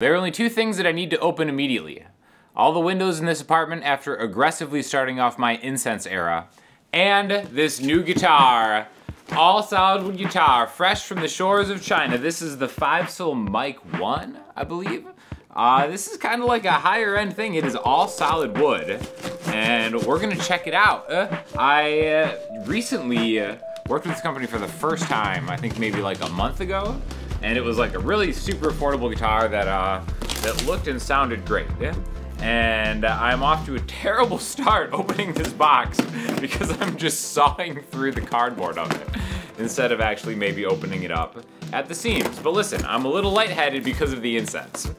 There are only two things that I need to open immediately. All the windows in this apartment after aggressively starting off my incense era. And this new guitar. All solid wood guitar, fresh from the shores of China. This is the Fivcil Mic 1, I believe. This is kind of like a higher end thing. It is all solid wood. And we're gonna check it out. I recently worked with this company for the first time, I think maybe like a month ago. And it was like a really super affordable guitar that looked and sounded great. Yeah? And I'm off to a terrible start opening this box because I'm just sawing through the cardboard of it instead of actually maybe opening it up at the seams. But listen, I'm a little lightheaded because of the incense.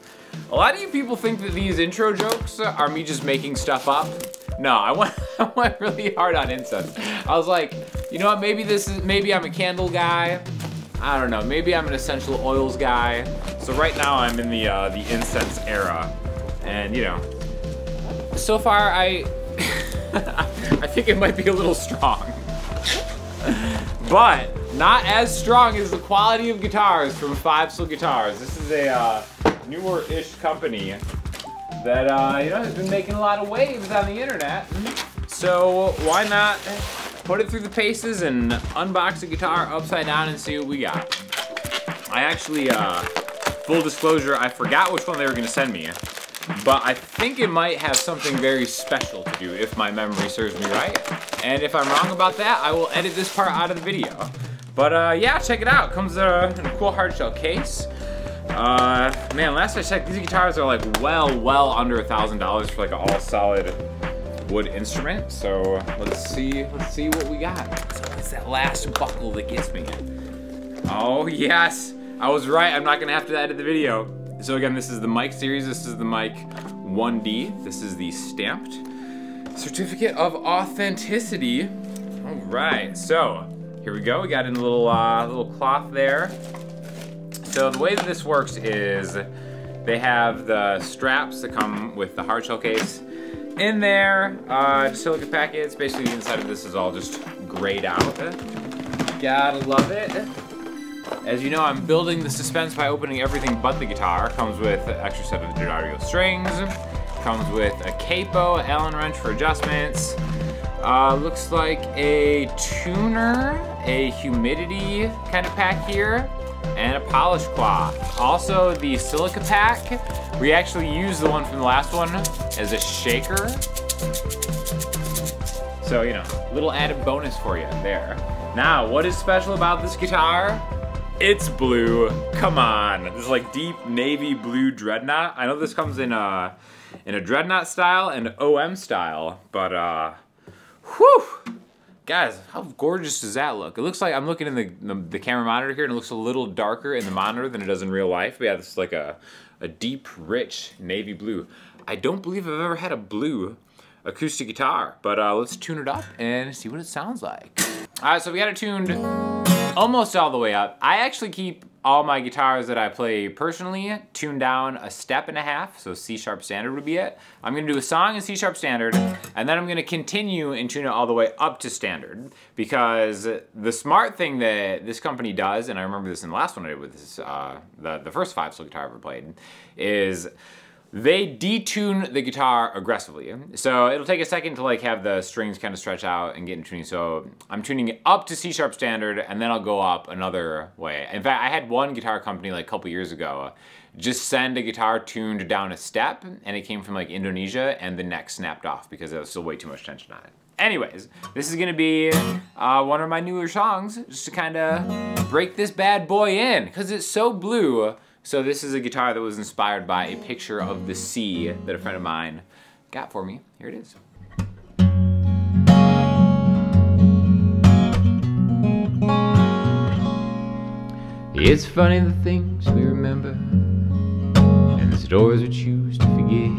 A lot of you people think that these intro jokes are me just making stuff up. No, I went really hard on incense. I was like, you know what, maybe I'm a candle guy. I don't know, maybe I'm an essential oils guy. So right now I'm in the incense era. And you know, so far I think it might be a little strong. But not as strong as the quality of guitars from Fivcil Guitars. This is a newer-ish company that you know, has been making a lot of waves on the internet. So why not put it through the paces and unbox the guitar upside down and see what we got. I actually, full disclosure, I forgot which one they were gonna send me, but I think it might have something very special to do if my memory serves me right. And if I'm wrong about that, I will edit this part out of the video. But yeah, check it out. It comes in a cool hard shell case. Man, last I checked, these guitars are like well under $1,000 for like an all solid wood instrument. So let's see what we got. So it's that last buckle that gets me. Oh yes, I was right. I'm not gonna have to edit the video. So again, this is the mic series. This is the mic 1D. This is the stamped certificate of authenticity. All right, so here we go. We got in a little cloth there. So the way that this works is they have the straps that come with the hard shell case in there, silicone packets. Basically the inside of this is all just grayed out. Gotta love it. As you know, I'm building the suspense by opening everything but the guitar. Comes with an extra set of D'Addario strings. Comes with a capo, Allen wrench for adjustments. Looks like a tuner, a humidity kind of pack here, and a polish cloth. Also the silica pack. We actually used the one from the last one as a shaker. So, you know, little added bonus for you there. Now, what is special about this guitar? It's blue. Come on. This is like deep navy blue dreadnought. I know this comes in a dreadnought style and OM style, but whew. Guys, how gorgeous does that look? It looks like I'm looking in the camera monitor here and it looks a little darker in the monitor than it does in real life. But yeah, this is like a deep, rich navy blue. I don't believe I've ever had a blue acoustic guitar, but let's tune it up and see what it sounds like. All right, so we got it tuned almost all the way up. I actually keep all my guitars that I play personally tuned down a step and a half, so C sharp standard would be it. I'm gonna do a song in C sharp standard, and then I'm gonna continue and tune it all the way up to standard, because the smart thing that this company does, and I remember this in the last one I did with this, the first Fivcil guitar I ever played, is they detune the guitar aggressively. So it'll take a second to like have the strings kind of stretch out and get in tuning. So I'm tuning it up to C sharp standard and then I'll go up another way. In fact, I had one guitar company like a couple years ago just send a guitar tuned down a step and it came from like Indonesia and the neck snapped off because there was still way too much tension on it. Anyways, this is gonna be one of my newer songs just to kind of break this bad boy in because it's so blue. So this is a guitar that was inspired by a picture of the sea that a friend of mine got for me. Here it is. It's funny the things we remember and the stories we choose to forget.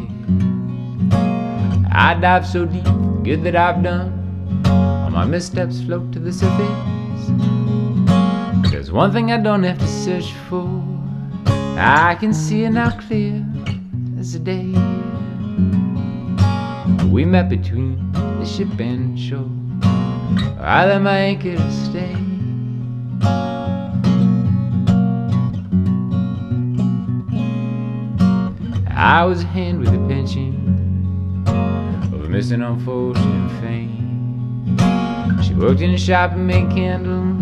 I dive so deep, the good that I've done, all my missteps float to the surface. There's one thing I don't have to search for, I can see it now clear as the day. We met between the ship and shore, I let my anchor stay. I was a hand with a pension of a missing unfortunate fame. She worked in a shop and made candles,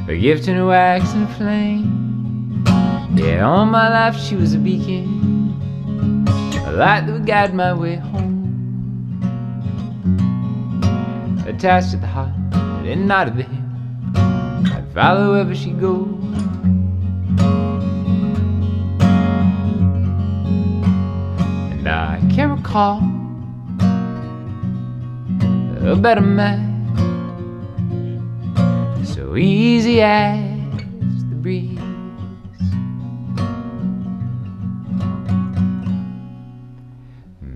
a gift in a wax and a flame. Yeah, all my life she was a beacon, a light that would guide my way home. Attached to the heart and not to the hip, I'd follow wherever she goes. And I can't recall a better match, so easy as the breeze.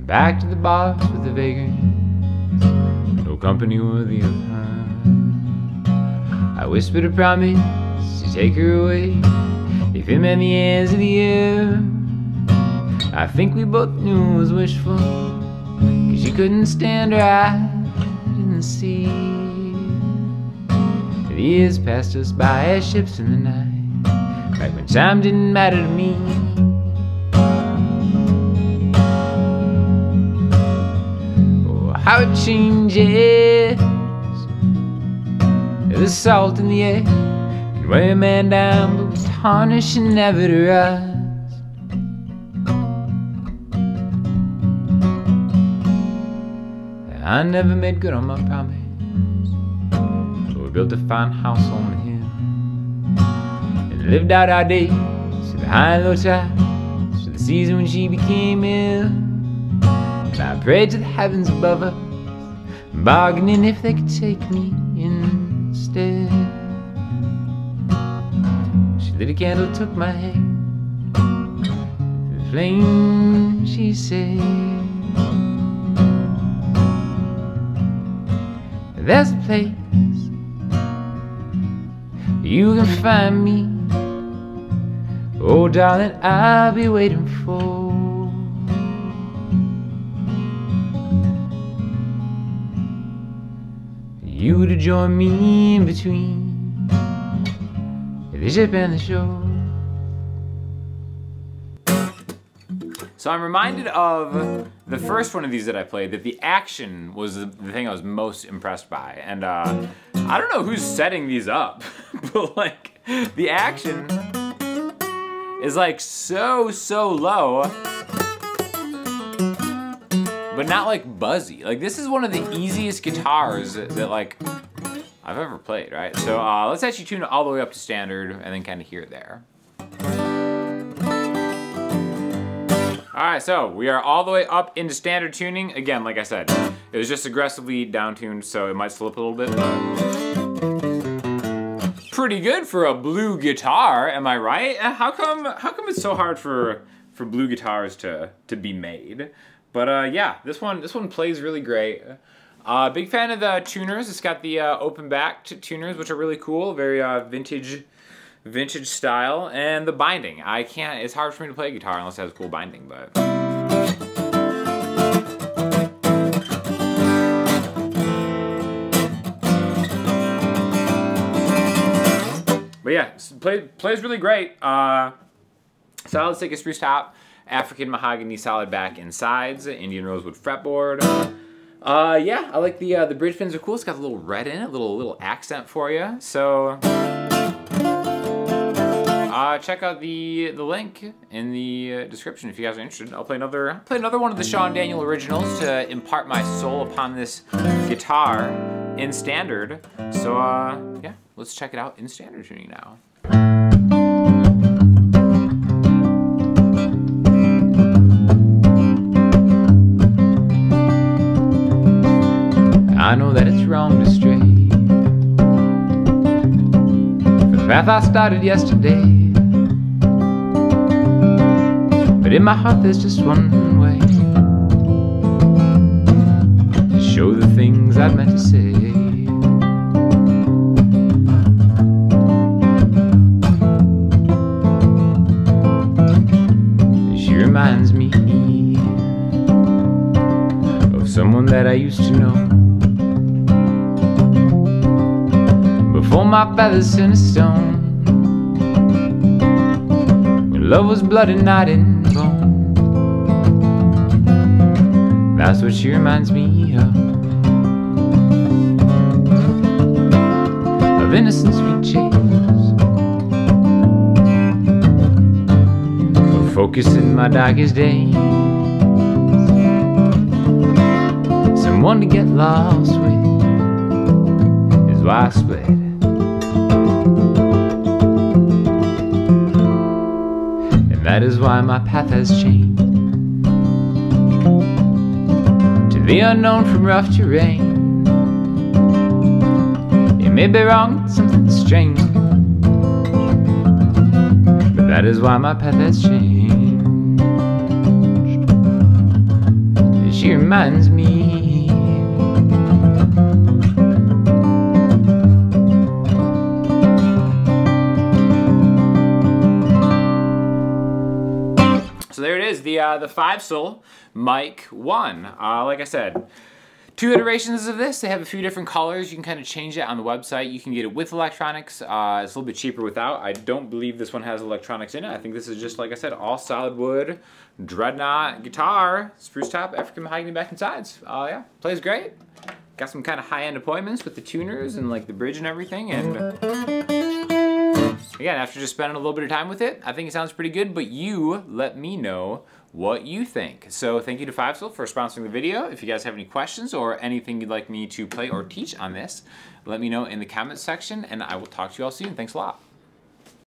Back to the bars with the vagrant, no company worthy of her. I whispered a promise to take her away if it meant the ends of the year. I think we both knew it was wishful, 'cause she couldn't stand her eyes in the sea. The years passed us by as ships in the night, back when time didn't matter to me. Oh, how it changes, the salt in the air can weigh a man down, but was tarnished and never to rise. I never made good on my promise, but we built a fine house on the hill and lived out our days through the high and low tides, to the season when she became ill. And I prayed to the heavens above us, bargaining if they could take me instead. She lit a candle, took my hand, the flame, she said, there's a place you can find me. Oh, darling, I'll be waiting for you to join me in between the ship and the shore. So I'm reminded of the first one of these that I played, that the action was the thing I was most impressed by. And I don't know who's setting these up, but like the action is like so low, but not like buzzy. Like this is one of the easiest guitars that like I've ever played, right? So let's actually tune it all the way up to standard and then kind of hear it there. All right, so we are all the way up into standard tuning. Again, like I said, it was just aggressively down-tuned, so it might slip a little bit. Pretty good for a blue guitar, am I right? How come it's so hard for blue guitars to be made? But yeah, this one plays really great. Big fan of the tuners. It's got the open back tuners, which are really cool, very vintage style, and the binding. It's hard for me to play guitar unless it has cool binding, but. But yeah, plays really great. Solid thick spruce top, African mahogany solid back and sides, Indian rosewood fretboard. Yeah, I like the bridge pins are cool. It's got a little red in it, little accent for you. So. Check out the link in the description if you guys are interested. I'll play another one of the Sean Daniel originals to impart my soul upon this guitar in standard. So yeah, let's check it out in standard tuning now. I know that it's wrong to stray from the path I started yesterday. But in my heart there's just one way to show the things I'd meant to say. She reminds me of someone that I used to know, before my feathers turned to stone, when love was blood and not in bone. That's what she reminds me of innocent sweet chase, of focus in my darkest days, someone to get lost with is why I split. And that is why my path has changed to the unknown from rough terrain. It may be wrong, something strange, but that is why my path has changed. She reminds me So there it is, the Fivcil Mic 1. Like I said, 2 iterations of this. They have a few different colors. You can kind of change it on the website. You can get it with electronics. It's a little bit cheaper without. I don't believe this one has electronics in it. I think this is just, like I said, all solid wood, dreadnought guitar, spruce top, African mahogany back and sides. Yeah, plays great. Got some kind of high-end appointments with the tuners and like the bridge and everything. And again, after just spending a little bit of time with it, I think it sounds pretty good, but you let me know what you think. So thank you to Fivcil for sponsoring the video. If you guys have any questions or anything you'd like me to play or teach on this, let me know in the comments section, and I will talk to you all soon. Thanks a lot.